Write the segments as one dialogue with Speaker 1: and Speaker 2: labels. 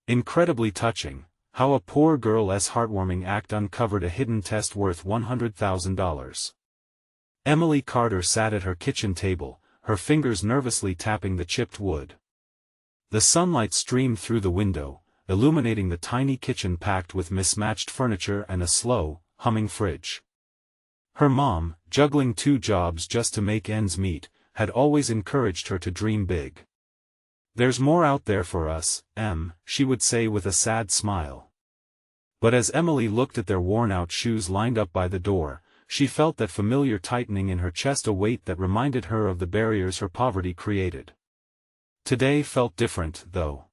Speaker 1: Incredibly touching, how a poor girl's heartwarming act uncovered a hidden test worth $100,000. Emily Carter sat at her kitchen table, her fingers nervously tapping the chipped wood. The sunlight streamed through the window, illuminating the tiny kitchen packed with mismatched furniture and a slow, humming fridge. Her mom, juggling 2 jobs just to make ends meet, had always encouraged her to dream big. "There's more out there for us, Em," she would say with a sad smile. But as Emily looked at their worn-out shoes lined up by the door, she felt that familiar tightening in her chest, a weight that reminded her of the barriers her poverty created. Today felt different, though.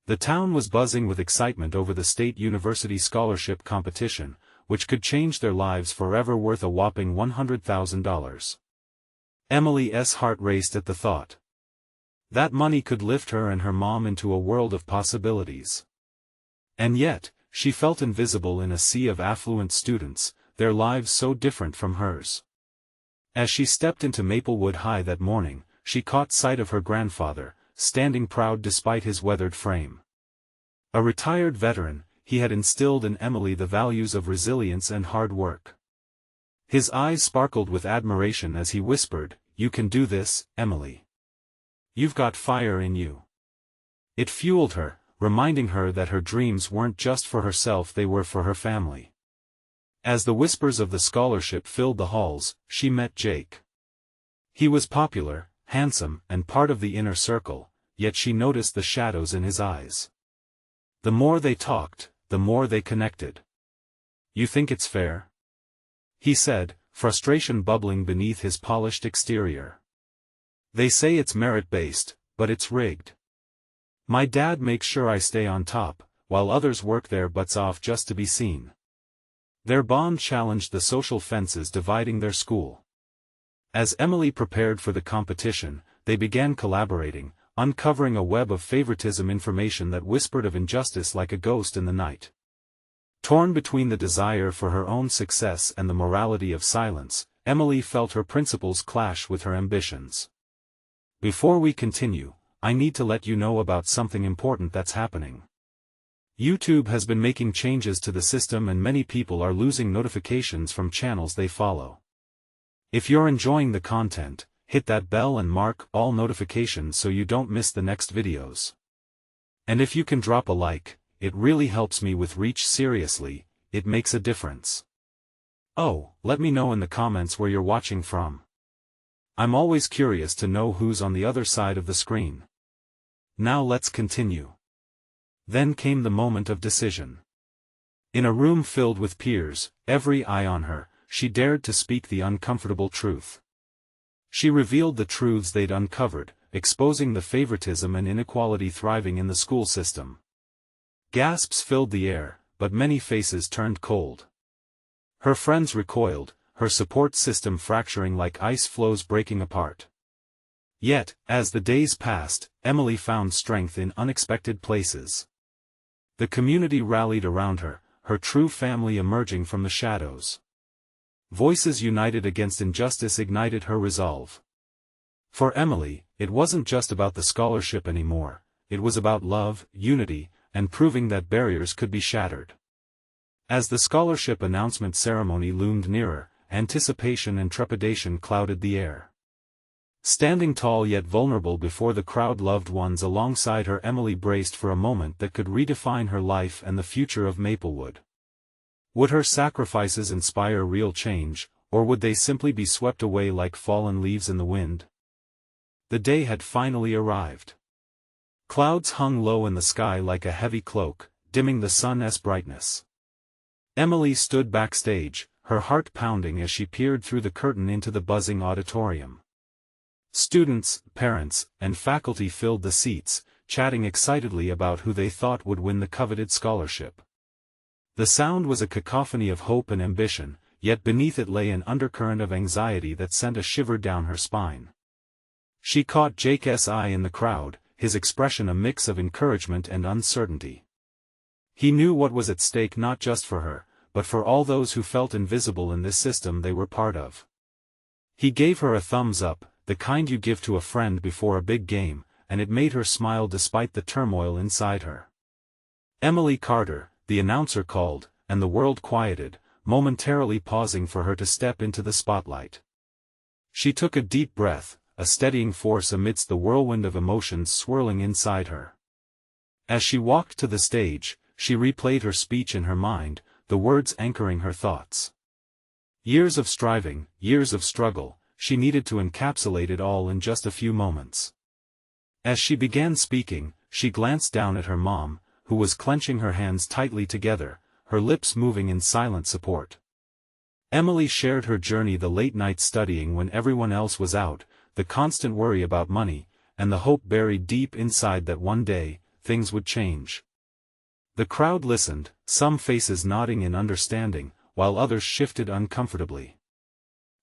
Speaker 1: The town was buzzing with excitement over the state university scholarship competition, which could change their lives forever, worth a whopping $100,000. Emily's heart raced at the thought. That money could lift her and her mom into a world of possibilities. And yet, she felt invisible in a sea of affluent students, their lives so different from hers. As she stepped into Maplewood High that morning, she caught sight of her grandfather, standing proud despite his weathered frame. A retired veteran, he had instilled in Emily the values of resilience and hard work. His eyes sparkled with admiration as he whispered, "You can do this, Emily. You've got fire in you." It fueled her, reminding her that her dreams weren't just for herself, they were for her family. As the whispers of the scholarship filled the halls, she met Jake. He was popular, handsome, and part of the inner circle, yet she noticed the shadows in his eyes. The more they talked, the more they connected. "You think it's fair?" he said, frustration bubbling beneath his polished exterior. "They say it's merit-based, but it's rigged. My dad makes sure I stay on top, while others work their butts off just to be seen." Their bond challenged the social fences dividing their school. As Emily prepared for the competition, they began collaborating, uncovering a web of favoritism, information that whispered of injustice like a ghost in the night. Torn between the desire for her own success and the morality of silence, Emily felt her principles clash with her ambitions. "Before we continue, I need to let you know about something important that's happening. YouTube has been making changes to the system and many people are losing notifications from channels they follow. If you're enjoying the content, hit that bell and mark all notifications so you don't miss the next videos. And if you can drop a like, it really helps me with reach. Seriously, it makes a difference. Oh, let me know in the comments where you're watching from. I'm always curious to know who's on the other side of the screen. Now let's continue." Then came the moment of decision. In a room filled with peers, every eye on her, she dared to speak the uncomfortable truth. She revealed the truths they'd uncovered, exposing the favoritism and inequality thriving in the school system. Gasps filled the air, but many faces turned cold. Her friends recoiled, her support system fracturing like ice floes breaking apart. Yet, as the days passed, Emily found strength in unexpected places. The community rallied around her, her true family emerging from the shadows. Voices united against injustice ignited her resolve. For Emily, it wasn't just about the scholarship anymore, it was about love, unity, and proving that barriers could be shattered. As the scholarship announcement ceremony loomed nearer, anticipation and trepidation clouded the air. Standing tall yet vulnerable before the crowd, loved ones alongside her, Emily braced for a moment that could redefine her life and the future of Maplewood. Would her sacrifices inspire real change, or would they simply be swept away like fallen leaves in the wind? The day had finally arrived. Clouds hung low in the sky like a heavy cloak, dimming the sun's brightness. Emily stood backstage, her heart pounding as she peered through the curtain into the buzzing auditorium. Students, parents, and faculty filled the seats, chatting excitedly about who they thought would win the coveted scholarship. The sound was a cacophony of hope and ambition, yet beneath it lay an undercurrent of anxiety that sent a shiver down her spine. She caught Jake's eye in the crowd, his expression a mix of encouragement and uncertainty. He knew what was at stake, not just for her, but for all those who felt invisible in this system they were part of. He gave her a thumbs up, the kind you give to a friend before a big game, and it made her smile despite the turmoil inside her. Emily Carter, the announcer called, and the world quieted, momentarily pausing for her to step into the spotlight. She took a deep breath, a steadying force amidst the whirlwind of emotions swirling inside her. As she walked to the stage, she replayed her speech in her mind, the words anchoring her thoughts. Years of striving, years of struggle, she needed to encapsulate it all in just a few moments. As she began speaking, she glanced down at her mom, who was clenching her hands tightly together, her lips moving in silent support. Emily shared her journey: the late nights studying when everyone else was out, the constant worry about money, and the hope buried deep inside that one day, things would change. The crowd listened, some faces nodding in understanding, while others shifted uncomfortably.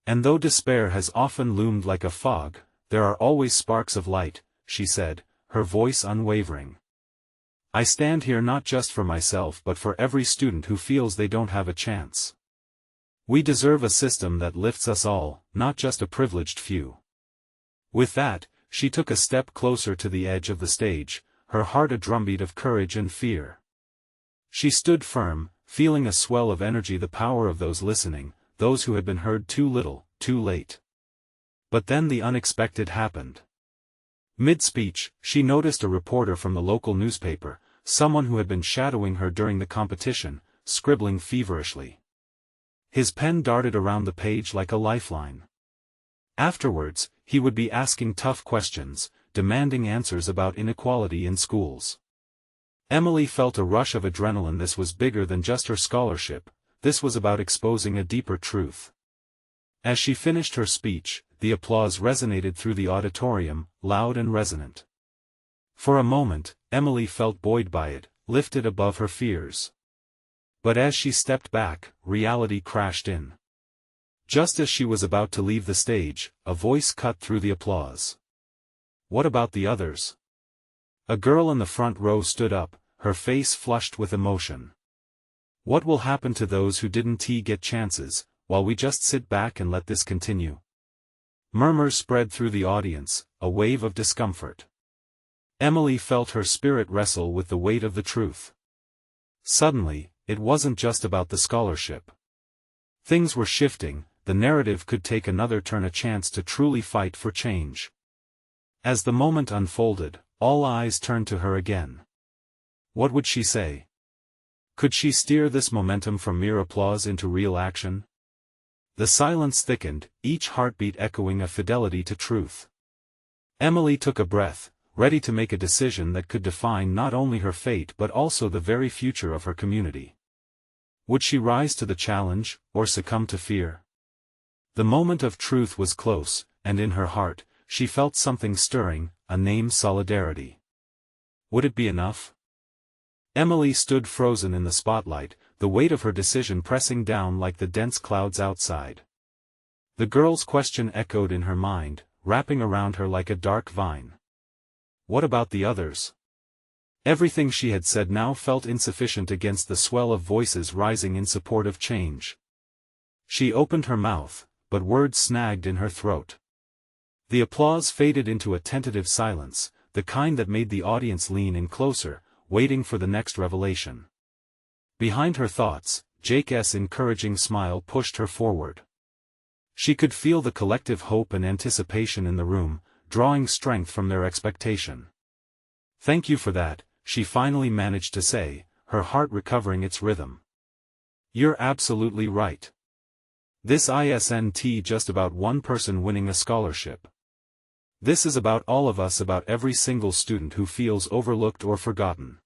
Speaker 1: And though despair has often loomed like a fog, there are always sparks of light, she said, her voice unwavering. I stand here not just for myself but for every student who feels they don't have a chance. We deserve a system that lifts us all, not just a privileged few. With that, she took a step closer to the edge of the stage, her heart a drumbeat of courage and fear. She stood firm, feeling a swell of energy, the power of those listening, those who had been heard too little, too late. But then the unexpected happened. Mid-speech, she noticed a reporter from the local newspaper, someone who had been shadowing her during the competition, scribbling feverishly. His pen darted around the page like a lifeline. Afterwards, he would be asking tough questions, demanding answers about inequality in schools. Emily felt a rush of adrenaline. This was bigger than just her scholarship, this was about exposing a deeper truth. As she finished her speech, the applause resonated through the auditorium, loud and resonant. For a moment, Emily felt buoyed by it, lifted above her fears. But as she stepped back, reality crashed in. Just as she was about to leave the stage, a voice cut through the applause. What about the others? A girl in the front row stood up, her face flushed with emotion. What will happen to those who didn't get chances, while we just sit back and let this continue? Murmurs spread through the audience, a wave of discomfort. Emily felt her spirit wrestle with the weight of the truth. Suddenly, it wasn't just about the scholarship. Things were shifting, the narrative could take another turn, a chance to truly fight for change. As the moment unfolded, all eyes turned to her again. What would she say? Could she steer this momentum from mere applause into real action? The silence thickened, each heartbeat echoing a fidelity to truth. Emily took a breath, ready to make a decision that could define not only her fate but also the very future of her community. Would she rise to the challenge, or succumb to fear? The moment of truth was close, and in her heart, she felt something stirring, a name: solidarity. Would it be enough? Emily stood frozen in the spotlight, the weight of her decision pressing down like the dense clouds outside. The girl's question echoed in her mind, wrapping around her like a dark vine. What about the others? Everything she had said now felt insufficient against the swell of voices rising in support of change. She opened her mouth, but words snagged in her throat. The applause faded into a tentative silence, the kind that made the audience lean in closer, waiting for the next revelation. Behind her thoughts, Jake's encouraging smile pushed her forward. She could feel the collective hope and anticipation in the room, drawing strength from their expectation. Thank you for that, she finally managed to say, her heart recovering its rhythm. You're absolutely right. This isn't just about one person winning a scholarship. This is about all of us, about every single student who feels overlooked or forgotten.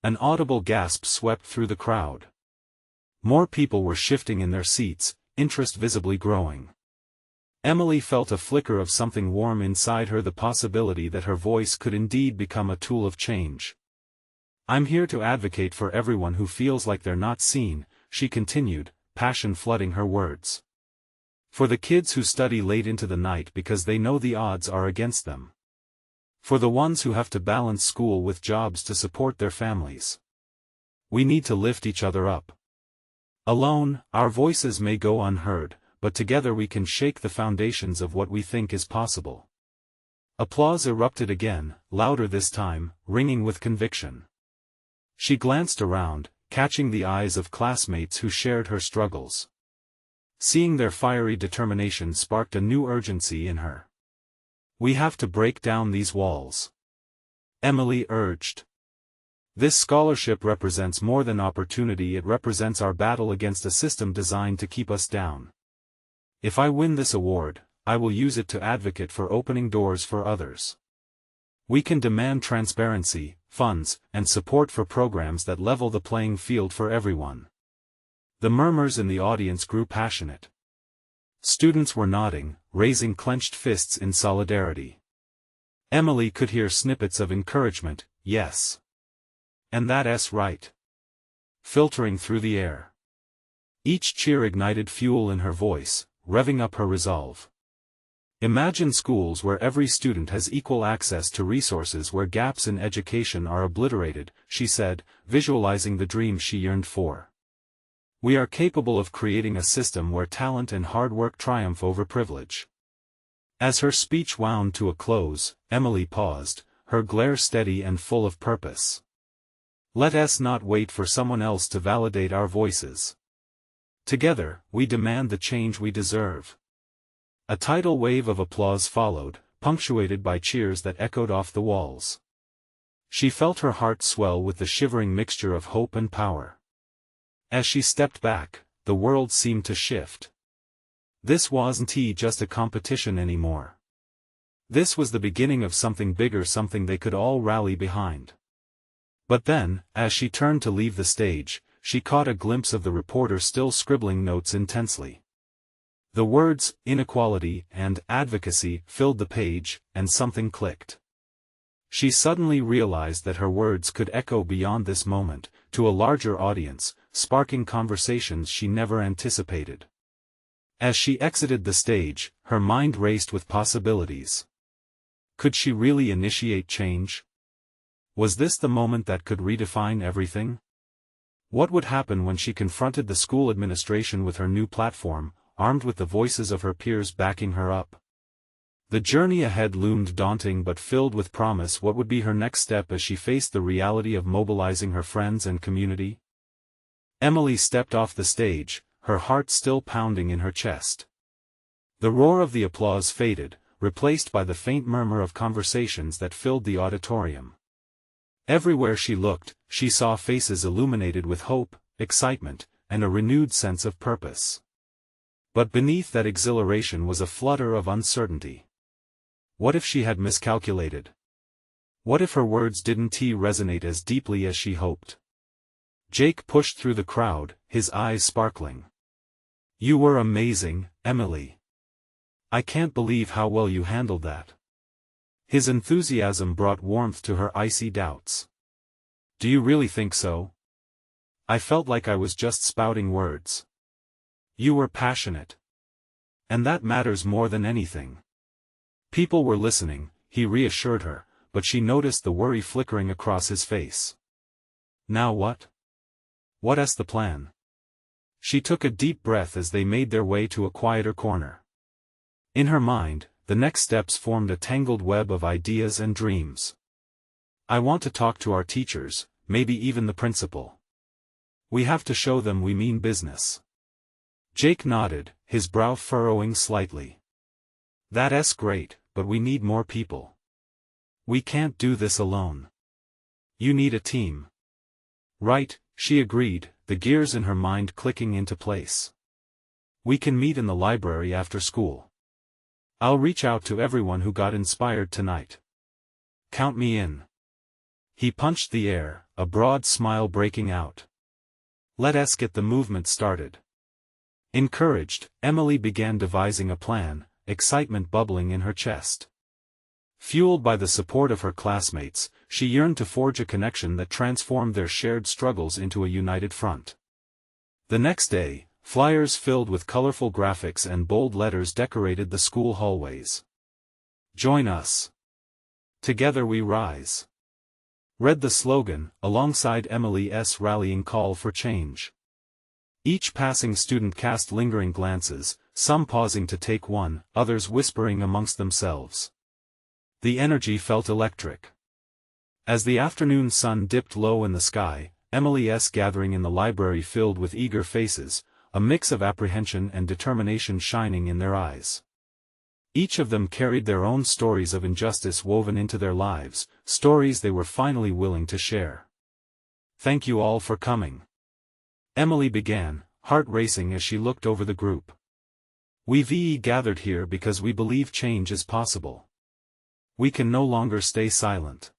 Speaker 1: An audible gasp swept through the crowd. More people were shifting in their seats, interest visibly growing. Emily felt a flicker of something warm inside her, the possibility that her voice could indeed become a tool of change. I'm here to advocate for everyone who feels like they're not seen, she continued, passion flooding her words. For the kids who study late into the night because they know the odds are against them. For the ones who have to balance school with jobs to support their families. We need to lift each other up. Alone, our voices may go unheard, but together we can shake the foundations of what we think is possible. Applause erupted again, louder this time, ringing with conviction. She glanced around, catching the eyes of classmates who shared her struggles. Seeing their fiery determination sparked a new urgency in her. "We have to break down these walls," Emily urged. "This scholarship represents more than opportunity, it represents our battle against a system designed to keep us down. If I win this award, I will use it to advocate for opening doors for others. We can demand transparency, funds, and support for programs that level the playing field for everyone." The murmurs in the audience grew passionate. Students were nodding, raising clenched fists in solidarity. Emily could hear snippets of encouragement, "Yes. And that's right," filtering through the air. Each cheer ignited fuel in her voice, revving up her resolve. "Imagine schools where every student has equal access to resources, where gaps in education are obliterated," she said, visualizing the dream she yearned for. "We are capable of creating a system where talent and hard work triumph over privilege." As her speech wound to a close, Emily paused, her glare steady and full of purpose. "Let us not wait for someone else to validate our voices. Together, we demand the change we deserve." A tidal wave of applause followed, punctuated by cheers that echoed off the walls. She felt her heart swell with the shivering mixture of hope and power. As she stepped back, the world seemed to shift. This wasn't just a competition anymore. This was the beginning of something bigger, something they could all rally behind. But then, as she turned to leave the stage, she caught a glimpse of the reporter still scribbling notes intensely. The words, "inequality" and "advocacy" filled the page, and something clicked. She suddenly realized that her words could echo beyond this moment, to a larger audience, sparking conversations she never anticipated. As she exited the stage, her mind raced with possibilities. Could she really initiate change? Was this the moment that could redefine everything? What would happen when she confronted the school administration with her new platform, armed with the voices of her peers backing her up? The journey ahead loomed daunting but filled with promise. What would be her next step as she faced the reality of mobilizing her friends and community? Emily stepped off the stage, her heart still pounding in her chest. The roar of the applause faded, replaced by the faint murmur of conversations that filled the auditorium. Everywhere she looked, she saw faces illuminated with hope, excitement, and a renewed sense of purpose. But beneath that exhilaration was a flutter of uncertainty. What if she had miscalculated? What if her words didn't resonate as deeply as she hoped? Jake pushed through the crowd, his eyes sparkling. "You were amazing, Emily. I can't believe how well you handled that." His enthusiasm brought warmth to her icy doubts. "Do you really think so? I felt like I was just spouting words." "You were passionate. And that matters more than anything." People were listening, he reassured her, but she noticed the worry flickering across his face. "Now what? What's the plan?" She took a deep breath as they made their way to a quieter corner. In her mind, the next steps formed a tangled web of ideas and dreams. "I want to talk to our teachers, maybe even the principal. We have to show them we mean business." Jake nodded, his brow furrowing slightly. "That's great, but we need more people. We can't do this alone. You need a team." "Right," she agreed, the gears in her mind clicking into place. "We can meet in the library after school. I'll reach out to everyone who got inspired tonight. Count me in." He punched the air, a broad smile breaking out. "Let's get the movement started." Encouraged, Emily began devising a plan, excitement bubbling in her chest. Fueled by the support of her classmates, she yearned to forge a connection that transformed their shared struggles into a united front. The next day, flyers filled with colorful graphics and bold letters decorated the school hallways. "Join us. Together we rise," read the slogan, alongside Emily's rallying call for change. Each passing student cast lingering glances, some pausing to take one, others whispering amongst themselves. The energy felt electric. As the afternoon sun dipped low in the sky, Emily's gathering in the library filled with eager faces, a mix of apprehension and determination shining in their eyes. Each of them carried their own stories of injustice woven into their lives, stories they were finally willing to share. "Thank you all for coming," Emily began, heart racing as she looked over the group. "We've gathered here because we believe change is possible. We can no longer stay silent.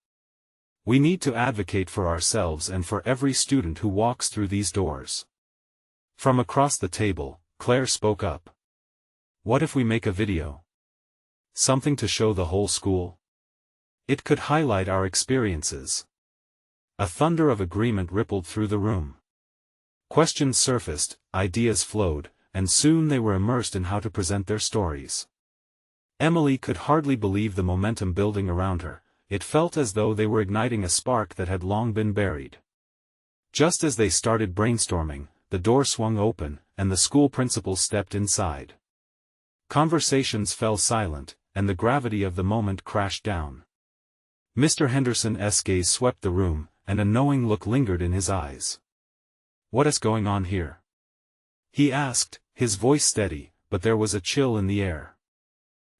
Speaker 1: We need to advocate for ourselves and for every student who walks through these doors." From across the table, Claire spoke up. "What if we make a video? Something to show the whole school? It could highlight our experiences." A thunder of agreement rippled through the room. Questions surfaced, ideas flowed, and soon they were immersed in how to present their stories. Emily could hardly believe the momentum building around her. It felt as though they were igniting a spark that had long been buried. Just as they started brainstorming, the door swung open, and the school principal stepped inside. Conversations fell silent, and the gravity of the moment crashed down. Mr. Henderson's gaze swept the room, and a knowing look lingered in his eyes. "What is going on here?" he asked, his voice steady, but there was a chill in the air.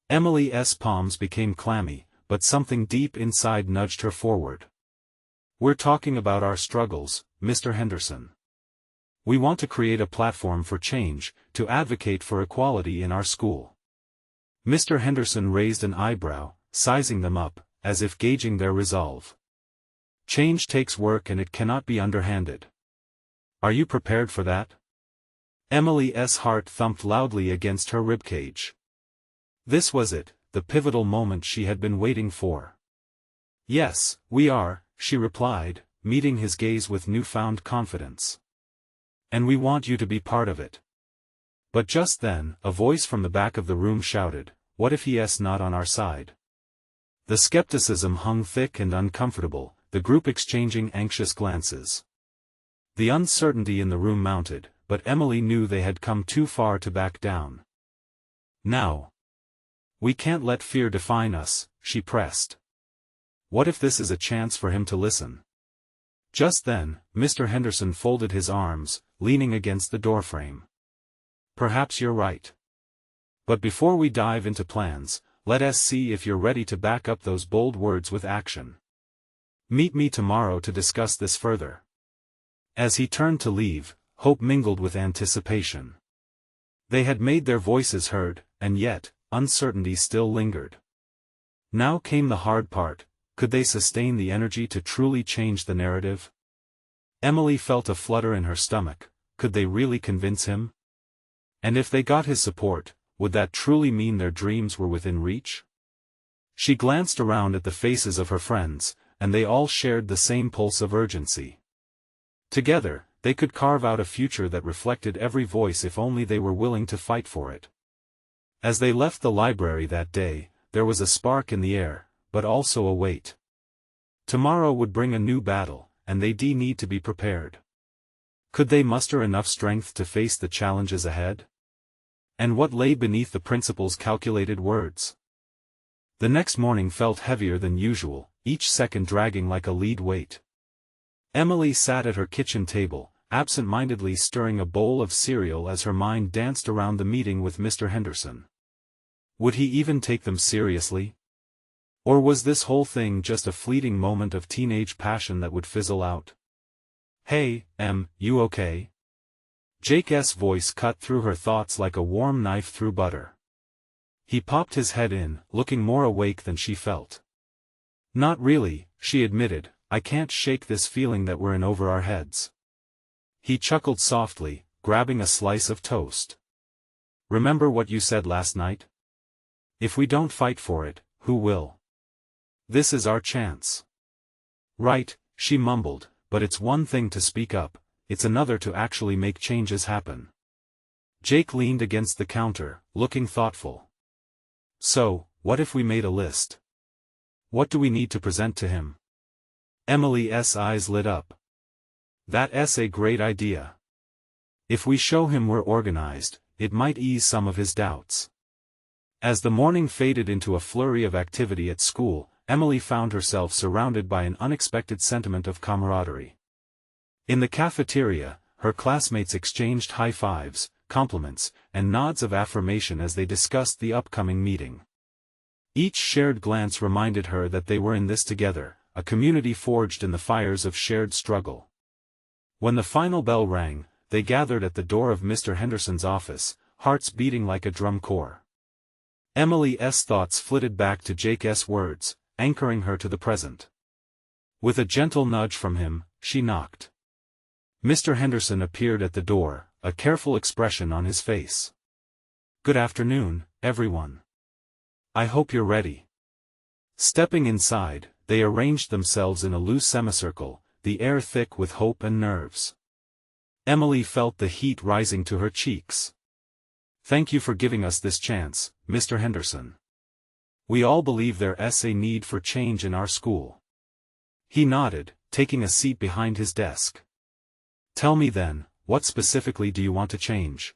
Speaker 1: Emily's palms became clammy, but something deep inside nudged her forward. "We're talking about our struggles, Mr. Henderson. We want to create a platform for change, to advocate for equality in our school." Mr. Henderson raised an eyebrow, sizing them up, as if gauging their resolve. "Change takes work and it cannot be underhanded. Are you prepared for that?" Emily's heart thumped loudly against her ribcage. This was it, the pivotal moment she had been waiting for. "Yes, we are," she replied, meeting his gaze with newfound confidence. "And we want you to be part of it." But just then, a voice from the back of the room shouted, "What if he's not on our side?" The skepticism hung thick and uncomfortable, the group exchanging anxious glances. The uncertainty in the room mounted, but Emily knew they had come too far to back down. "Now. We can't let fear define us," she pressed. "What if this is a chance for him to listen?" Just then, Mr. Henderson folded his arms, leaning against the doorframe. "Perhaps you're right. But before we dive into plans, let us see if you're ready to back up those bold words with action. Meet me tomorrow to discuss this further." As he turned to leave, hope mingled with anticipation. They had made their voices heard, and yet, uncertainty still lingered. Now came the hard part: could they sustain the energy to truly change the narrative? Emily felt a flutter in her stomach. Could they really convince him? And if they got his support, would that truly mean their dreams were within reach? She glanced around at the faces of her friends, and they all shared the same pulse of urgency. Together, they could carve out a future that reflected every voice if only they were willing to fight for it. As they left the library that day, there was a spark in the air, but also a weight. Tomorrow would bring a new battle, and they'd need to be prepared. Could they muster enough strength to face the challenges ahead? And what lay beneath the principal's calculated words? The next morning felt heavier than usual, each second dragging like a lead weight. Emily sat at her kitchen table, absent-mindedly stirring a bowl of cereal as her mind danced around the meeting with Mr. Henderson. Would he even take them seriously? Or was this whole thing just a fleeting moment of teenage passion that would fizzle out? "Hey, you okay?" Jake's voice cut through her thoughts like a warm knife through butter. He popped his head in, looking more awake than she felt. "Not really," she admitted, "I can't shake this feeling that we're in over our heads." He chuckled softly, grabbing a slice of toast. "Remember what you said last night? If we don't fight for it, who will? This is our chance." "Right," she mumbled, "but it's one thing to speak up, it's another to actually make changes happen." Jake leaned against the counter, looking thoughtful. "So, what if we made a list? What do we need to present to him?" Emily's eyes lit up. "That's a great idea. If we show him we're organized, it might ease some of his doubts." As the morning faded into a flurry of activity at school, Emily found herself surrounded by an unexpected sentiment of camaraderie. In the cafeteria, her classmates exchanged high fives, compliments, and nods of affirmation as they discussed the upcoming meeting. Each shared glance reminded her that they were in this together, a community forged in the fires of shared struggle. When the final bell rang, they gathered at the door of Mr. Henderson's office, hearts beating like a drum corps. Emily's thoughts flitted back to Jake's words, anchoring her to the present. With a gentle nudge from him, she knocked. Mr. Henderson appeared at the door, a careful expression on his face. "Good afternoon, everyone. I hope you're ready." Stepping inside, they arranged themselves in a loose semicircle, the air thick with hope and nerves. Emily felt the heat rising to her cheeks. "Thank you for giving us this chance, Mr. Henderson. We all believe there's a need for change in our school." He nodded, taking a seat behind his desk. "Tell me then, what specifically do you want to change?"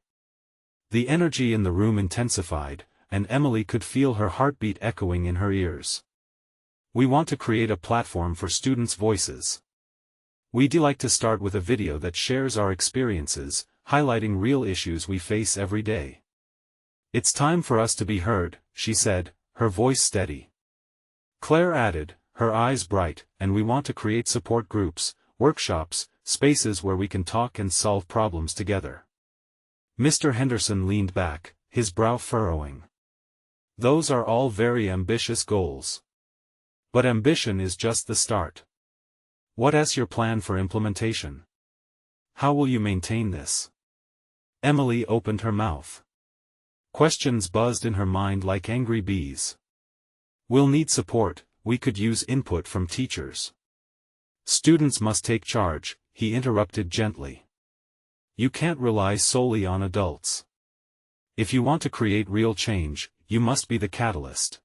Speaker 1: The energy in the room intensified, and Emily could feel her heartbeat echoing in her ears. "We want to create a platform for students' voices. We'd like to start with a video that shares our experiences, highlighting real issues we face every day." "It's time for us to be heard," she said, her voice steady. Claire added, her eyes bright, "and we want to create support groups, workshops, spaces where we can talk and solve problems together." Mr. Henderson leaned back, his brow furrowing. "Those are all very ambitious goals. But ambition is just the start. What's your plan for implementation? How will you maintain this?" Emily opened her mouth. Questions buzzed in her mind like angry bees. "We'll need support, we could use input from teachers." "Students must take charge," he interrupted gently. "You can't rely solely on adults. If you want to create real change, you must be the catalyst."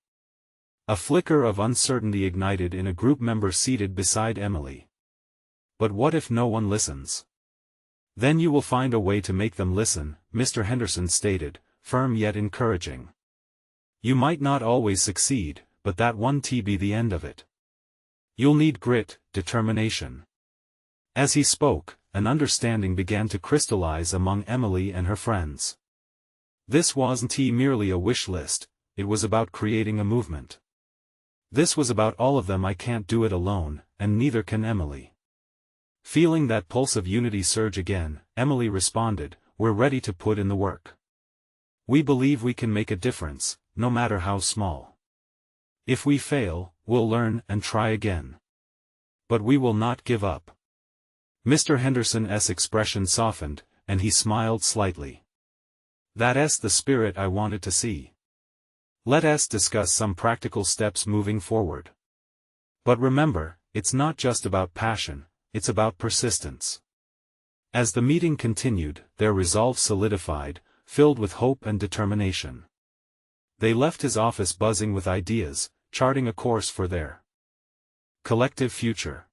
Speaker 1: A flicker of uncertainty ignited in a group member seated beside Emily. "But what if no one listens?" "Then you will find a way to make them listen," Mr. Henderson stated, firm yet encouraging. "You might not always succeed, but that won't be the end of it. You'll need grit, determination." As he spoke, an understanding began to crystallize among Emily and her friends. This wasn't merely a wish list, it was about creating a movement. This was about all of them. "I can't do it alone, and neither can Emily." Feeling that pulse of unity surge again, Emily responded, "We're ready to put in the work. We believe we can make a difference, no matter how small. If we fail, we'll learn and try again. But we will not give up." Mr. Henderson's expression softened, and he smiled slightly. "That's the spirit I wanted to see. Let's discuss some practical steps moving forward. But remember, it's not just about passion, it's about persistence." As the meeting continued, their resolve solidified, filled with hope and determination. They left his office buzzing with ideas, charting a course for their collective future.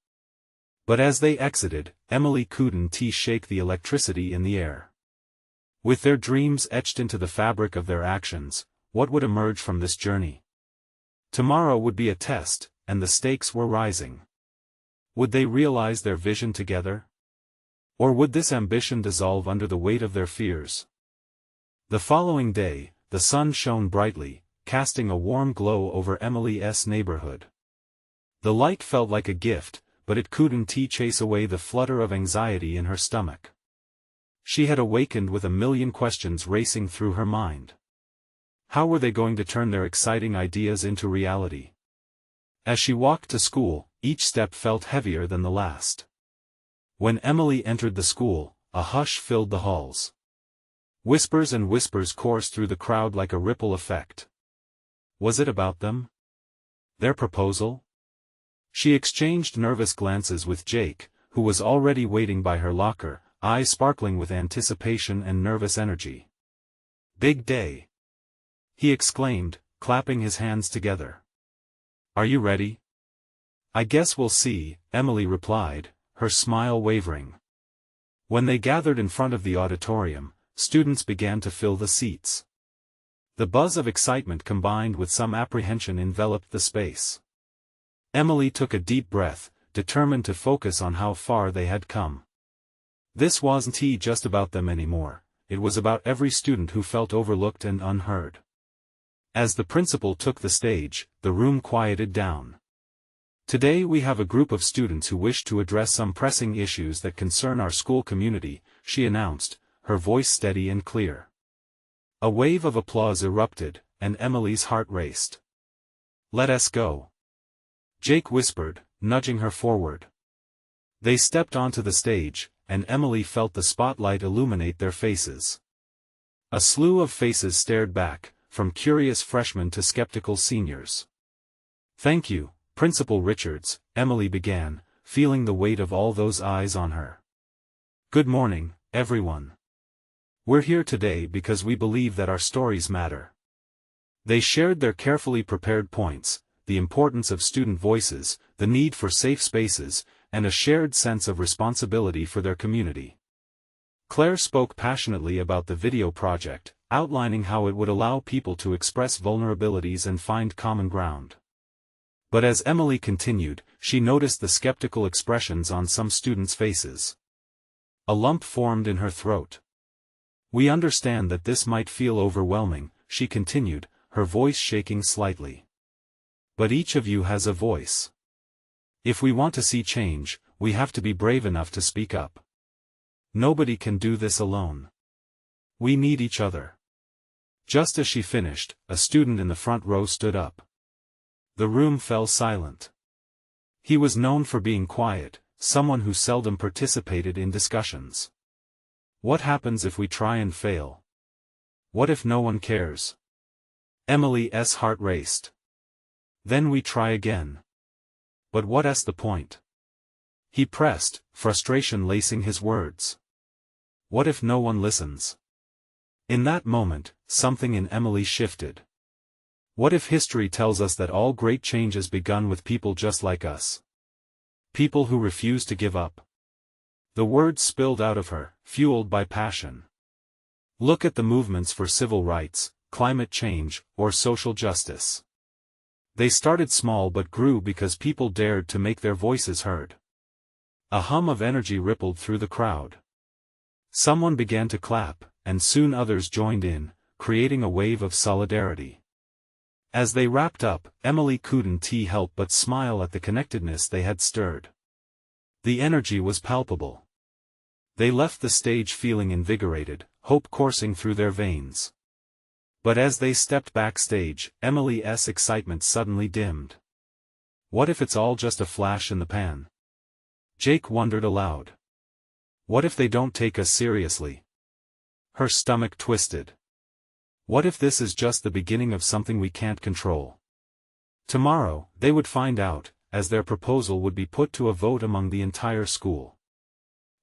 Speaker 1: But as they exited, Emily couldn't shake the electricity in the air. With their dreams etched into the fabric of their actions, what would emerge from this journey? Tomorrow would be a test, and the stakes were rising. Would they realize their vision together? Or would this ambition dissolve under the weight of their fears? The following day, the sun shone brightly, casting a warm glow over Emily's neighborhood. The light felt like a gift, but it couldn't chase away the flutter of anxiety in her stomach. She had awakened with a million questions racing through her mind. How were they going to turn their exciting ideas into reality? As she walked to school, each step felt heavier than the last. When Emily entered the school, a hush filled the halls. Whispers and whispers coursed through the crowd like a ripple effect. Was it about them? Their proposal? She exchanged nervous glances with Jake, who was already waiting by her locker, eyes sparkling with anticipation and nervous energy. "Big day!" he exclaimed, clapping his hands together. "Are you ready?" "I guess we'll see," Emily replied, her smile wavering. When they gathered in front of the auditorium, students began to fill the seats. The buzz of excitement combined with some apprehension enveloped the space. Emily took a deep breath, determined to focus on how far they had come. This wasn't just about them anymore, it was about every student who felt overlooked and unheard. As the principal took the stage, the room quieted down. Today we have a group of students who wish to address some pressing issues that concern our school community, she announced, her voice steady and clear. A wave of applause erupted, and Emily's heart raced. "Let us go," Jake whispered, nudging her forward. They stepped onto the stage, and Emily felt the spotlight illuminate their faces. A slew of faces stared back, from curious freshmen to skeptical seniors. "Thank you, Principal Richards," Emily began, feeling the weight of all those eyes on her. "Good morning, everyone. We're here today because we believe that our stories matter." They shared their carefully prepared points, the importance of student voices, the need for safe spaces, and a shared sense of responsibility for their community. Claire spoke passionately about the video project, outlining how it would allow people to express vulnerabilities and find common ground. But as Emily continued, she noticed the skeptical expressions on some students' faces. A lump formed in her throat. "We understand that this might feel overwhelming," she continued, her voice shaking slightly. "But each of you has a voice. If we want to see change, we have to be brave enough to speak up. Nobody can do this alone. We need each other." Just as she finished, a student in the front row stood up. The room fell silent. He was known for being quiet, someone who seldom participated in discussions. "What happens if we try and fail? What if no one cares?" Emily's heart raced. "Then we try again." "But what's the point?" He pressed, frustration lacing his words. "What if no one listens?" In that moment, something in Emily shifted. What if history tells us that all great changes begun with people just like us? People who refuse to give up. The words spilled out of her, fueled by passion. Look at the movements for civil rights, climate change, or social justice. They started small but grew because people dared to make their voices heard. A hum of energy rippled through the crowd. Someone began to clap, and soon others joined in, creating a wave of solidarity. As they wrapped up, Emily couldn't help but smile at the connectedness they had stirred. The energy was palpable. They left the stage feeling invigorated, hope coursing through their veins. But as they stepped backstage, Emily's excitement suddenly dimmed. What if it's all just a flash in the pan? Jake wondered aloud. What if they don't take us seriously? Her stomach twisted. What if this is just the beginning of something we can't control? Tomorrow, they would find out, as their proposal would be put to a vote among the entire school.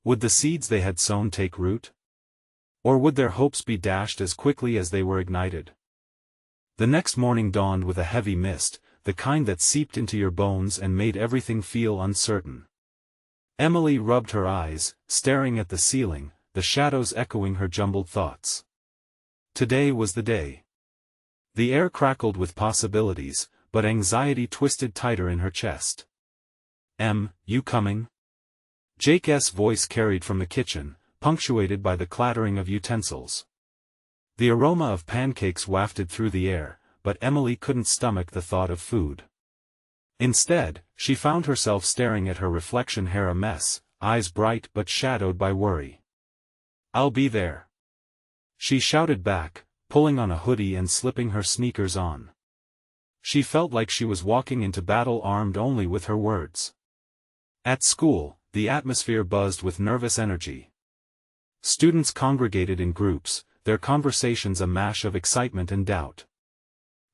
Speaker 1: Would the seeds they had sown take root? Or would their hopes be dashed as quickly as they were ignited? The next morning dawned with a heavy mist, the kind that seeped into your bones and made everything feel uncertain. Emily rubbed her eyes, staring at the ceiling, the shadows echoing her jumbled thoughts. Today was the day. The air crackled with possibilities, but anxiety twisted tighter in her chest. You coming?" Jake's voice carried from the kitchen, punctuated by the clattering of utensils. The aroma of pancakes wafted through the air, but Emily couldn't stomach the thought of food. Instead, she found herself staring at her reflection, hair a mess, eyes bright but shadowed by worry. "I'll be there," she shouted back, pulling on a hoodie and slipping her sneakers on. She felt like she was walking into battle armed only with her words. At school, the atmosphere buzzed with nervous energy. Students congregated in groups, their conversations a mash of excitement and doubt.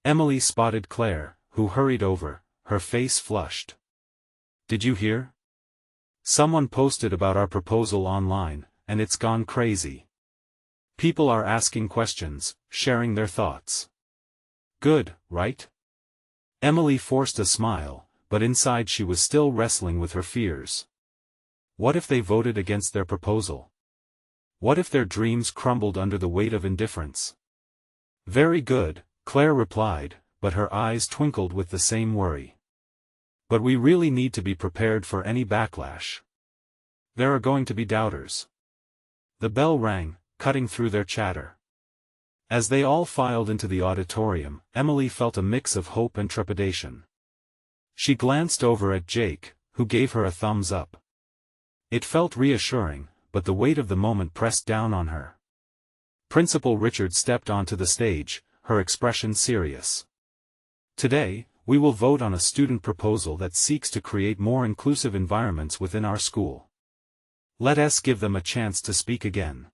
Speaker 1: Emily spotted Claire, who hurried over, her face flushed. "Did you hear? Someone posted about our proposal online, and it's gone crazy. People are asking questions, sharing their thoughts." "Good, right?" Emily forced a smile, but inside she was still wrestling with her fears. What if they voted against their proposal? What if their dreams crumbled under the weight of indifference? "Very good," Claire replied, but her eyes twinkled with the same worry. But we really need to be prepared for any backlash. There are going to be doubters. The bell rang, cutting through their chatter. As they all filed into the auditorium, Emily felt a mix of hope and trepidation. She glanced over at Jake, who gave her a thumbs up. It felt reassuring, but the weight of the moment pressed down on her. Principal Richard stepped onto the stage, her expression serious. Today, we will vote on a student proposal that seeks to create more inclusive environments within our school. Let us give them a chance to speak again.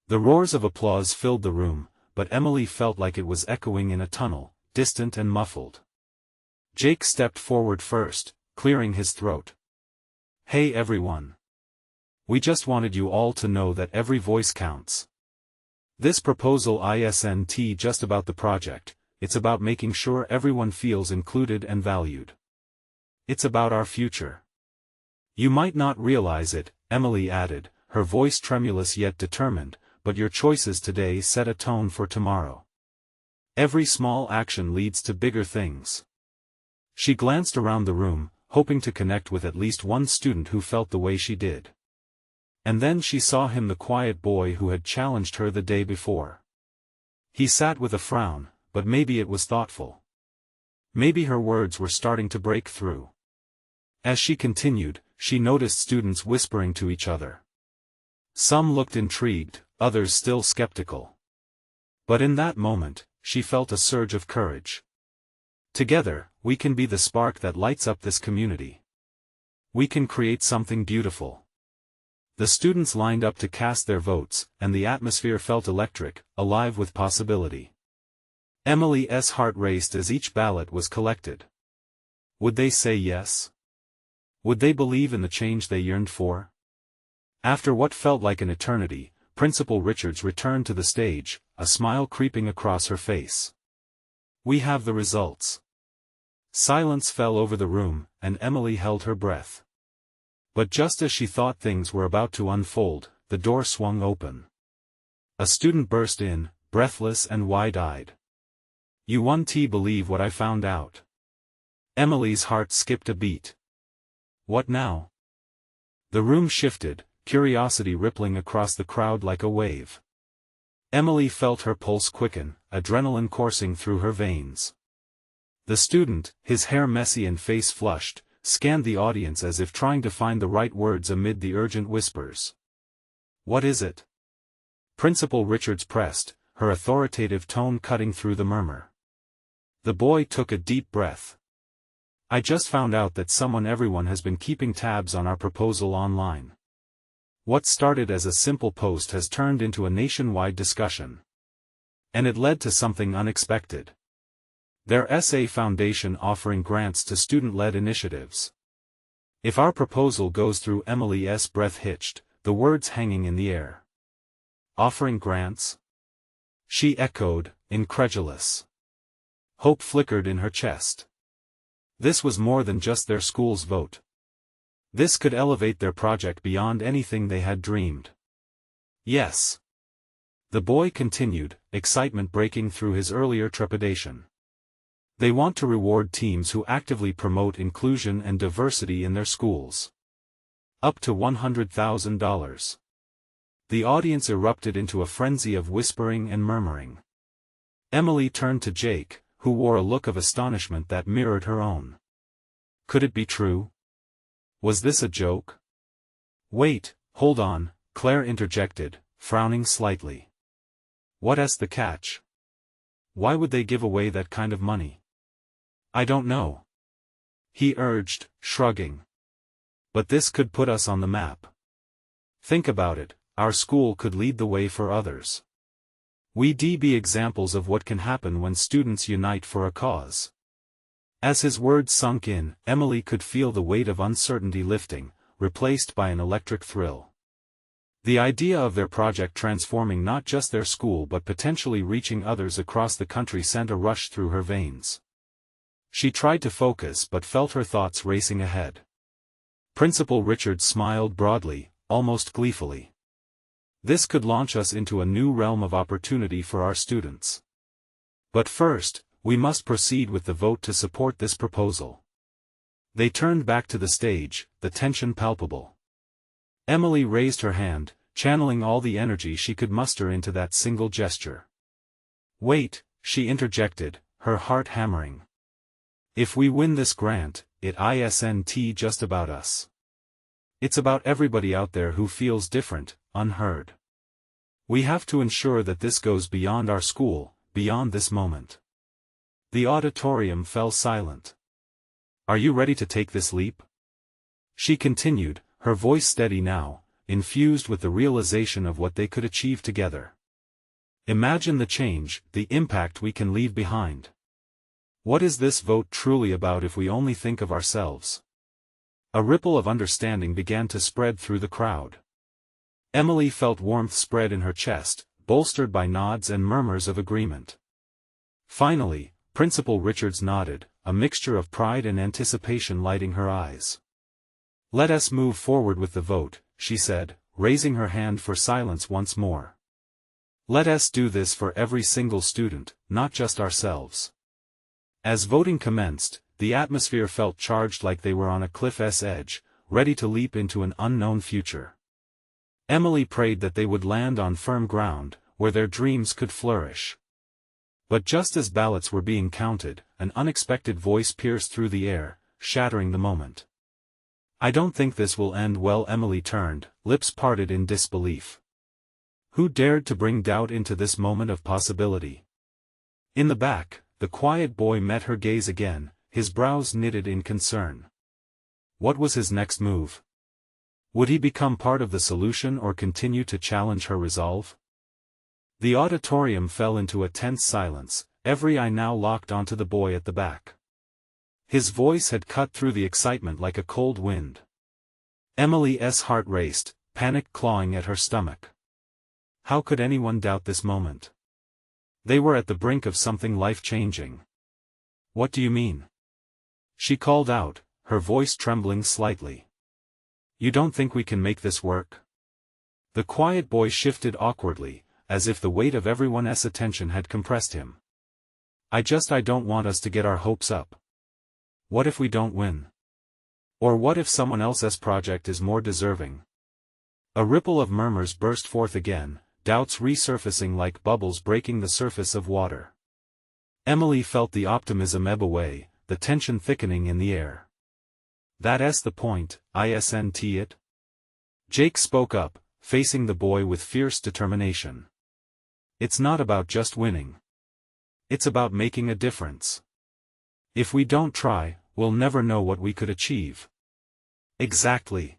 Speaker 1: The roars of applause filled the room, but Emily felt like it was echoing in a tunnel, distant and muffled. Jake stepped forward first, clearing his throat. Hey everyone. We just wanted you all to know that every voice counts. This proposal isn't just about the project, it's about making sure everyone feels included and valued. It's about our future. You might not realize it, Emily added, her voice tremulous yet determined, but your choices today set a tone for tomorrow. Every small action leads to bigger things. She glanced around the room, hoping to connect with at least one student who felt the way she did. And then she saw him, the quiet boy who had challenged her the day before. He sat with a frown, but maybe it was thoughtful. Maybe her words were starting to break through. As she continued, she noticed students whispering to each other. Some looked intrigued, others still skeptical. But in that moment, she felt a surge of courage. Together, we can be the spark that lights up this community. We can create something beautiful. The students lined up to cast their votes, and the atmosphere felt electric, alive with possibility. Emily's heart raced as each ballot was collected. Would they say yes? Would they believe in the change they yearned for? After what felt like an eternity, Principal Richards returned to the stage, a smile creeping across her face. We have the results. Silence fell over the room, and Emily held her breath. But just as she thought things were about to unfold, the door swung open. A student burst in, breathless and wide-eyed. You won't believe what I found out. Emily's heart skipped a beat. What now? The room shifted, curiosity rippling across the crowd like a wave. Emily felt her pulse quicken, adrenaline coursing through her veins. The student, his hair messy and face flushed, scanned the audience as if trying to find the right words amid the urgent whispers. What is it? Principal Richards pressed, her authoritative tone cutting through the murmur. The boy took a deep breath. I just found out that everyone has been keeping tabs on our proposal online. What started as a simple post has turned into a nationwide discussion. And it led to something unexpected. Their SA Foundation offering grants to student-led initiatives. If our proposal goes through, Emily's breath hitched, the words hanging in the air. Offering grants? She echoed, incredulous. Hope flickered in her chest. This was more than just their school's vote. This could elevate their project beyond anything they had dreamed. Yes. The boy continued, excitement breaking through his earlier trepidation. They want to reward teams who actively promote inclusion and diversity in their schools. Up to $100,000. The audience erupted into a frenzy of whispering and murmuring. Emily turned to Jake, who wore a look of astonishment that mirrored her own. Could it be true? Was this a joke? Wait, hold on, Claire interjected, frowning slightly. What's the catch? Why would they give away that kind of money? I don't know. He urged, shrugging. But this could put us on the map. Think about it, our school could lead the way for others. We'd be examples of what can happen when students unite for a cause. As his words sunk in, Emily could feel the weight of uncertainty lifting, replaced by an electric thrill. The idea of their project transforming not just their school but potentially reaching others across the country sent a rush through her veins. She tried to focus but felt her thoughts racing ahead. Principal Richard smiled broadly, almost gleefully. This could launch us into a new realm of opportunity for our students. But first, we must proceed with the vote to support this proposal. They turned back to the stage, the tension palpable. Emily raised her hand, channeling all the energy she could muster into that single gesture. "Wait," she interjected, her heart hammering. "If we win this grant, it isn't just about us. It's about everybody out there who feels different, unheard. We have to ensure that this goes beyond our school, beyond this moment." The auditorium fell silent. "Are you ready to take this leap?" she continued, her voice steady now, infused with the realization of what they could achieve together. "Imagine the change, the impact we can leave behind. What is this vote truly about if we only think of ourselves?" A ripple of understanding began to spread through the crowd. Emily felt warmth spread in her chest, bolstered by nods and murmurs of agreement. Finally, Principal Richards nodded, a mixture of pride and anticipation lighting her eyes. "Let us move forward with the vote," she said, raising her hand for silence once more. "Let us do this for every single student, not just ourselves." As voting commenced, the atmosphere felt charged like they were on a cliff's edge, ready to leap into an unknown future. Emily prayed that they would land on firm ground, where their dreams could flourish. But just as ballots were being counted, an unexpected voice pierced through the air, shattering the moment. "I don't think this will end well." Emily turned, lips parted in disbelief. Who dared to bring doubt into this moment of possibility? In the back, the quiet boy met her gaze again, his brows knitted in concern. What was his next move? Would he become part of the solution or continue to challenge her resolve? The auditorium fell into a tense silence, every eye now locked onto the boy at the back. His voice had cut through the excitement like a cold wind. Emily's heart raced, panic clawing at her stomach. How could anyone doubt this moment? They were at the brink of something life-changing. "What do you mean?" she called out, her voice trembling slightly. "You don't think we can make this work?" The quiet boy shifted awkwardly, as if the weight of everyone's attention had compressed him. I don't want us to get our hopes up. What if we don't win? Or what if someone else's project is more deserving?" A ripple of murmurs burst forth again, doubts resurfacing like bubbles breaking the surface of water. Emily felt the optimism ebb away, the tension thickening in the air. "That's the point, isn't it?" Jake spoke up, facing the boy with fierce determination. "It's not about just winning. It's about making a difference. If we don't try, we'll never know what we could achieve." "Exactly,"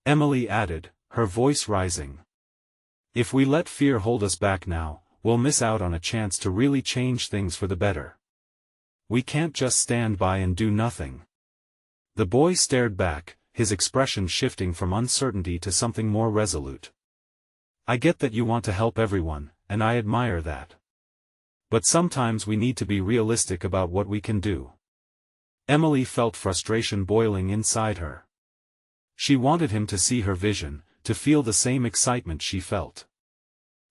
Speaker 1: Emily added, her voice rising. "If we let fear hold us back now, we'll miss out on a chance to really change things for the better. We can't just stand by and do nothing." The boy stared back, his expression shifting from uncertainty to something more resolute. "I get that you want to help everyone, and I admire that. But sometimes we need to be realistic about what we can do." Emily felt frustration boiling inside her. She wanted him to see her vision, to feel the same excitement she felt.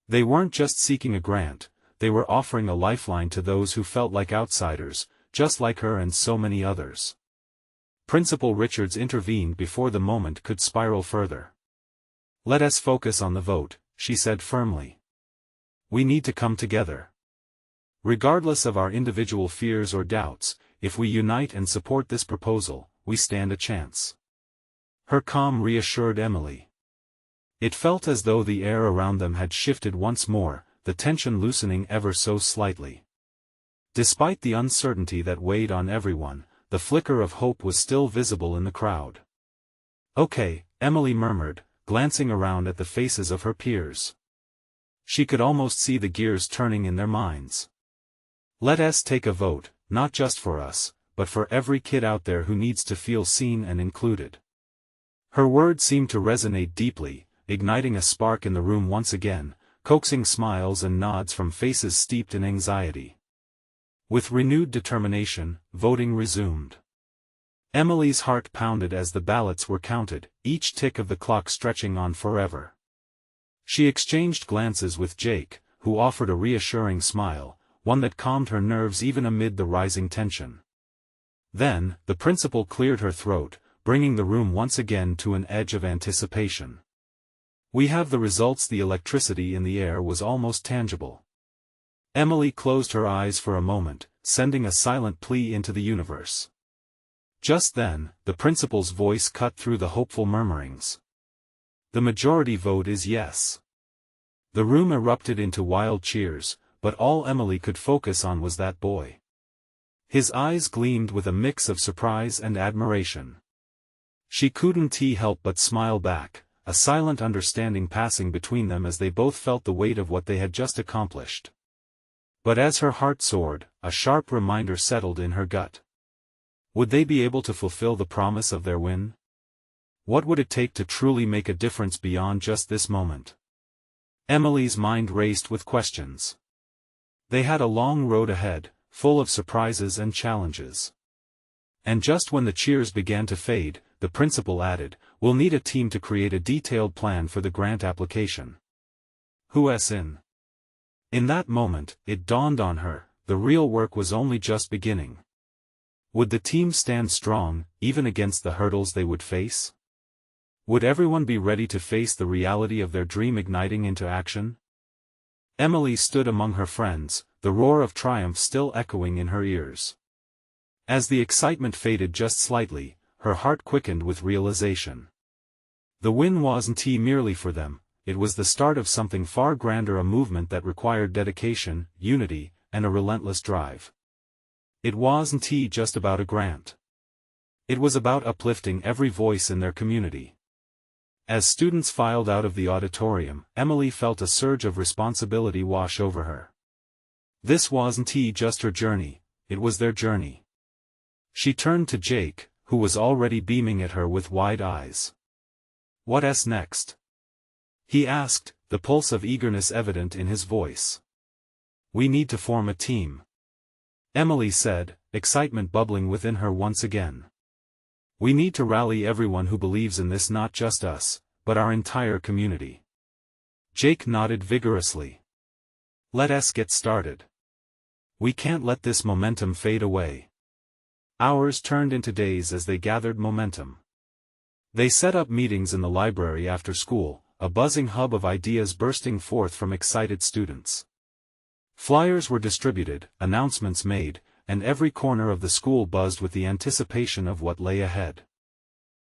Speaker 1: They weren't just seeking a grant, they were offering a lifeline to those who felt like outsiders, just like her and so many others. Principal Richards intervened before the moment could spiral further. "Let us focus on the vote," she said firmly. "We need to come together. Regardless of our individual fears or doubts, if we unite and support this proposal, we stand a chance." Her calm reassured Emily. It felt as though the air around them had shifted once more, the tension loosening ever so slightly. Despite the uncertainty that weighed on everyone, the flicker of hope was still visible in the crowd. "Okay," Emily murmured, glancing around at the faces of her peers. She could almost see the gears turning in their minds. "Let us take a vote, not just for us, but for every kid out there who needs to feel seen and included." Her words seemed to resonate deeply, igniting a spark in the room once again, coaxing smiles and nods from faces steeped in anxiety. With renewed determination, voting resumed. Emily's heart pounded as the ballots were counted, each tick of the clock stretching on forever. She exchanged glances with Jake, who offered a reassuring smile, one that calmed her nerves even amid the rising tension. Then, the principal cleared her throat, bringing the room once again to an edge of anticipation. "We have the results." The electricity in the air was almost tangible. Emily closed her eyes for a moment, sending a silent plea into the universe. Just then, the principal's voice cut through the hopeful murmurings. "The majority vote is yes." The room erupted into wild cheers, but all Emily could focus on was that boy. His eyes gleamed with a mix of surprise and admiration. She couldn't help but smile back, a silent understanding passing between them as they both felt the weight of what they had just accomplished. But as her heart soared, a sharp reminder settled in her gut. Would they be able to fulfill the promise of their win? What would it take to truly make a difference beyond just this moment? Emily's mind raced with questions. They had a long road ahead, full of surprises and challenges. And just when the cheers began to fade, the principal added, "We'll need a team to create a detailed plan for the grant application." Who's in? In that moment, it dawned on her, the real work was only just beginning. Would the team stand strong, even against the hurdles they would face? Would everyone be ready to face the reality of their dream igniting into action? Emily stood among her friends, the roar of triumph still echoing in her ears. As the excitement faded just slightly, her heart quickened with realization. The win wasn't merely for them, it was the start of something far grander, a movement that required dedication, unity, and a relentless drive. It wasn't just about a grant. It was about uplifting every voice in their community. As students filed out of the auditorium, Emily felt a surge of responsibility wash over her. This wasn't just her journey, it was their journey. She turned to Jake, who was already beaming at her with wide eyes. "What's next?" he asked, the pulse of eagerness evident in his voice. "We need to form a team," Emily said, excitement bubbling within her once again. "We need to rally everyone who believes in this, not just us, but our entire community." Jake nodded vigorously. "Let's get started. We can't let this momentum fade away." Hours turned into days as they gathered momentum. They set up meetings in the library after school, a buzzing hub of ideas bursting forth from excited students. Flyers were distributed, announcements made, and every corner of the school buzzed with the anticipation of what lay ahead.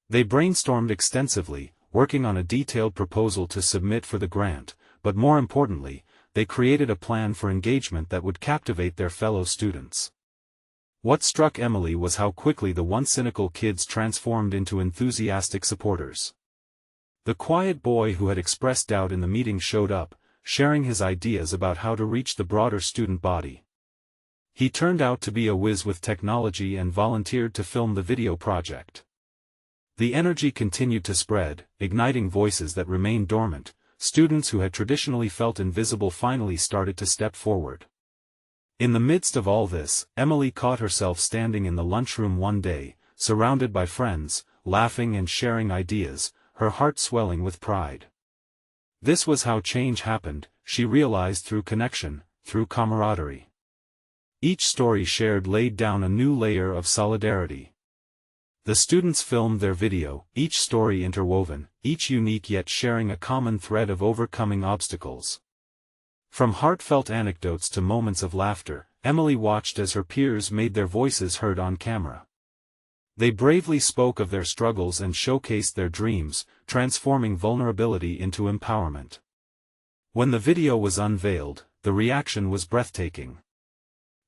Speaker 1: They brainstormed extensively, working on a detailed proposal to submit for the grant, but more importantly, they created a plan for engagement that would captivate their fellow students. What struck Emily was how quickly the once cynical kids transformed into enthusiastic supporters. The quiet boy who had expressed doubt in the meeting showed up, sharing his ideas about how to reach the broader student body. He turned out to be a whiz with technology and volunteered to film the video project. The energy continued to spread, igniting voices that remained dormant. Students who had traditionally felt invisible finally started to step forward. In the midst of all this, Emily caught herself standing in the lunchroom one day, surrounded by friends, laughing and sharing ideas, her heart swelling with pride. This was how change happened, she realized, through connection, through camaraderie. Each story shared laid down a new layer of solidarity. The students filmed their video, each story interwoven, each unique yet sharing a common thread of overcoming obstacles. From heartfelt anecdotes to moments of laughter, Emily watched as her peers made their voices heard on camera. They bravely spoke of their struggles and showcased their dreams, transforming vulnerability into empowerment. When the video was unveiled, the reaction was breathtaking.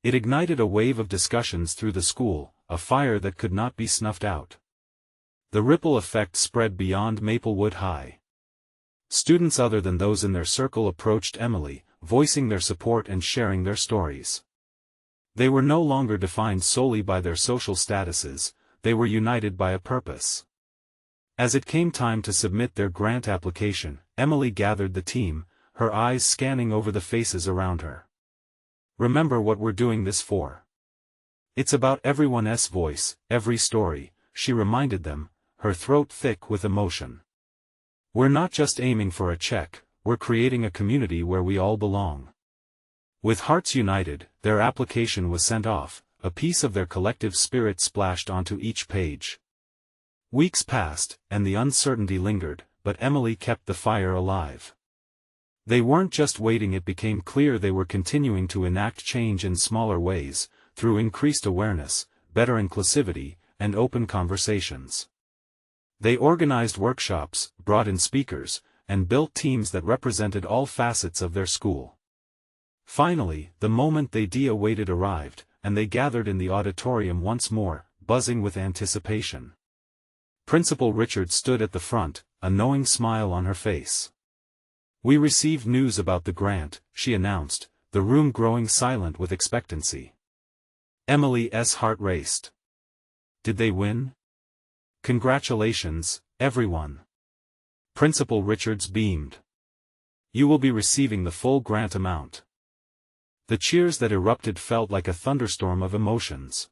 Speaker 1: It ignited a wave of discussions through the school, a fire that could not be snuffed out. The ripple effect spread beyond Maplewood High. Students other than those in their circle approached Emily, voicing their support and sharing their stories. They were no longer defined solely by their social statuses, they were united by a purpose. As it came time to submit their grant application, Emily gathered the team, her eyes scanning over the faces around her. "Remember what we're doing this for. It's about everyone's voice, every story," she reminded them, her throat thick with emotion. "We're not just aiming for a check, we're creating a community where we all belong." With hearts united, their application was sent off, a piece of their collective spirit splashed onto each page. Weeks passed, and the uncertainty lingered, but Emily kept the fire alive. They weren't just waiting, it became clear they were continuing to enact change in smaller ways, through increased awareness, better inclusivity, and open conversations. They organized workshops, brought in speakers, and built teams that represented all facets of their school. Finally, the moment they awaited arrived, and they gathered in the auditorium once more, buzzing with anticipation. Principal Richard stood at the front, a knowing smile on her face. "We received news about the grant," she announced, the room growing silent with expectancy. Emily's heart raced. "Did they win?" "Congratulations, everyone." Principal Richards beamed. "You will be receiving the full grant amount." The cheers that erupted felt like a thunderstorm of emotions.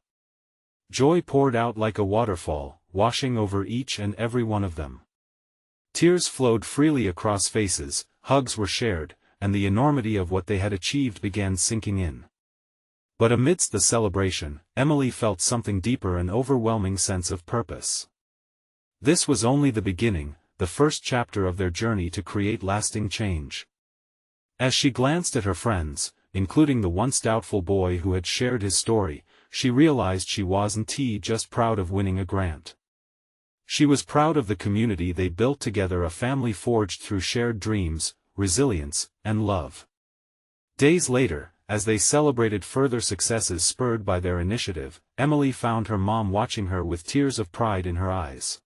Speaker 1: Joy poured out like a waterfall, washing over each and every one of them. Tears flowed freely across faces, hugs were shared, and the enormity of what they had achieved began sinking in. But amidst the celebration, Emily felt something deeper, an overwhelming sense of purpose. This was only the beginning, the first chapter of their journey to create lasting change. As she glanced at her friends, including the once doubtful boy who had shared his story, she realized she wasn't just proud of winning a grant. She was proud of the community they built together, a family forged through shared dreams, resilience, and love. Days later, as they celebrated further successes spurred by their initiative, Emily found her mom watching her with tears of pride in her eyes.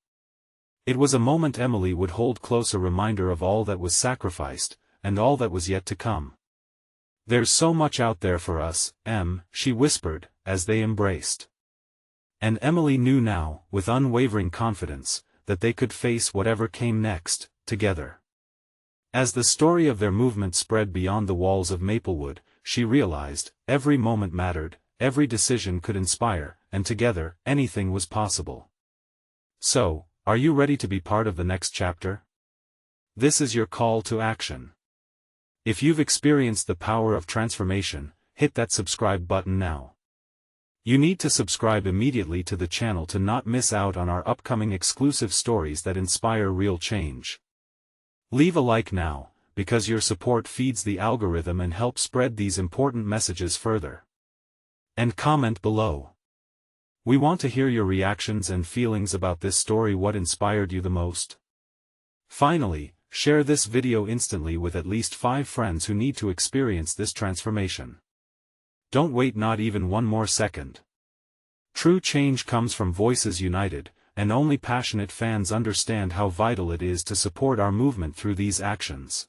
Speaker 1: It was a moment Emily would hold close, a reminder of all that was sacrificed, and all that was yet to come. "There's so much out there for us, Em," she whispered, as they embraced. And Emily knew now, with unwavering confidence, that they could face whatever came next, together. As the story of their movement spread beyond the walls of Maplewood, she realized, every moment mattered, every decision could inspire, and together, anything was possible. So, are you ready to be part of the next chapter? This is your call to action. If you've experienced the power of transformation, hit that subscribe button now. You need to subscribe immediately to the channel to not miss out on our upcoming exclusive stories that inspire real change. Leave a like now, because your support feeds the algorithm and helps spread these important messages further. And comment below. We want to hear your reactions and feelings about this story. What inspired you the most? Finally, share this video instantly with at least 5 friends who need to experience this transformation. Don't wait not even one more second. True change comes from voices united, and only passionate fans understand how vital it is to support our movement through these actions.